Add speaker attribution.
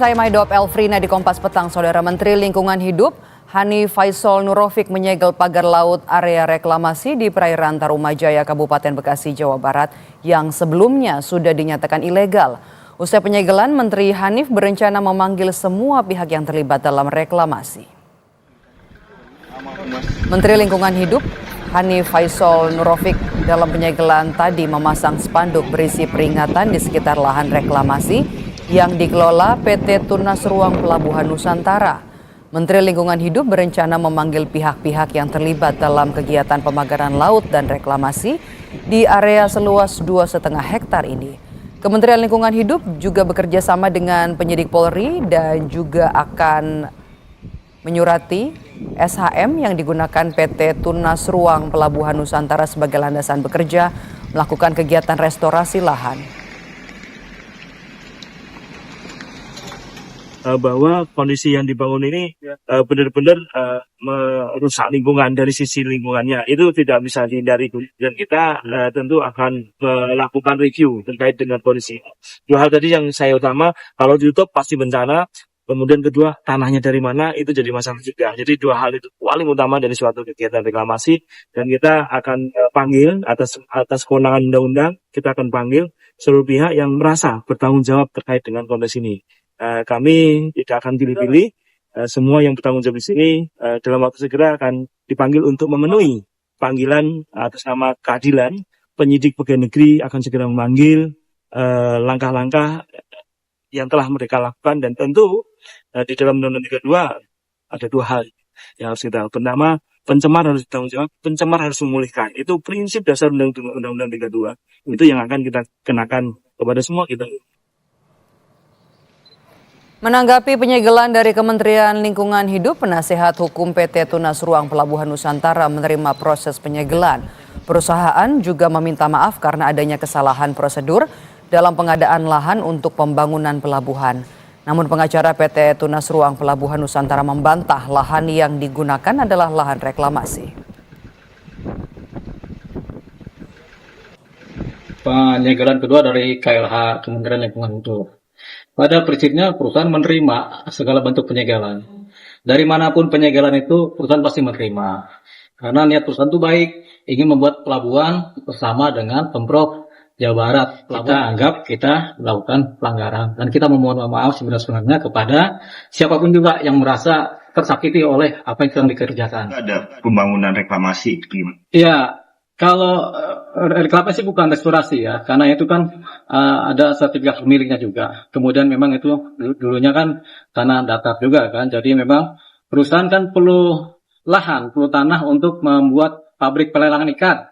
Speaker 1: Saya Maidop Elfrina di Kompas Petang. Saudara Menteri Lingkungan Hidup Hanif Faisal Nurofik menyegel pagar laut area reklamasi di perairan Tarumajaya, Kabupaten Bekasi, Jawa Barat yang sebelumnya sudah dinyatakan ilegal. Usai penyegelan, Menteri Hanif berencana memanggil semua pihak yang terlibat dalam reklamasi. Menteri Lingkungan Hidup Hanif Faisal Nurofik dalam penyegelan tadi memasang spanduk berisi peringatan di sekitar lahan reklamasi yang dikelola PT Tunas Ruang Pelabuhan Nusantara. Menteri Lingkungan Hidup berencana memanggil pihak-pihak yang terlibat dalam kegiatan pemagaran laut dan reklamasi di area seluas 2,5 hektar ini. Kementerian Lingkungan Hidup juga bekerja sama dengan penyidik Polri dan juga akan menyurati SHM yang digunakan PT Tunas Ruang Pelabuhan Nusantara sebagai landasan bekerja melakukan kegiatan restorasi lahan.
Speaker 2: Bahwa kondisi yang dibangun ini benar-benar merusak lingkungan. Dari sisi lingkungannya itu tidak bisa dihindari, dan kita tentu akan melakukan review terkait dengan kondisi. Dua hal tadi yang saya utama, kalau ditutup pasti bencana, kemudian kedua tanahnya dari mana itu jadi masalah juga. Jadi dua hal itu paling utama dari suatu kegiatan reklamasi, dan kita akan panggil atas kewenangan undang-undang, kita akan panggil seluruh pihak yang merasa bertanggung jawab terkait dengan kondisi ini. Kami tidak akan pilih-pilih, semua yang bertanggung jawab di sini dalam waktu segera akan dipanggil untuk memenuhi panggilan atas nama keadilan. Penyidik pegawai negeri akan segera memanggil langkah-langkah yang telah mereka lakukan, dan tentu di dalam Undang-Undang 32 ada dua hal yang harus kita. Pertama, pencemar harus bertanggung jawab, pencemar harus memulihkan. Itu prinsip dasar Undang-Undang 32. Itu yang akan kita kenakan kepada semua kita.
Speaker 1: Menanggapi penyegelan dari Kementerian Lingkungan Hidup, Penasehat Hukum PT Tunas Ruang Pelabuhan Nusantara menerima proses penyegelan. Perusahaan juga meminta maaf karena adanya kesalahan prosedur dalam pengadaan lahan untuk pembangunan pelabuhan. Namun pengacara PT Tunas Ruang Pelabuhan Nusantara membantah lahan yang digunakan adalah lahan reklamasi.
Speaker 3: Penyegelan kedua dari KLH Kementerian Lingkungan Hidup. Pada prinsipnya perusahaan menerima segala bentuk penyegelan. Dari manapun penyegelan itu perusahaan pasti menerima. Karena niat perusahaan itu baik, ingin membuat pelabuhan bersama dengan Pemprov Jawa Barat. Kita anggap kita melakukan pelanggaran. Dan kita memohon maaf sebenarnya kepada siapapun juga yang merasa tersakiti oleh apa yang sedang dikerjakan.
Speaker 4: Ada pembangunan reklamasi gimana?
Speaker 3: Iya. Kalau reklamasi bukan restorasi ya, karena itu kan ada sertifikat pemiliknya juga. Kemudian memang itu dulunya kan tanah datar juga kan, jadi memang perusahaan kan perlu lahan, perlu tanah untuk membuat pabrik pelelangan ikan.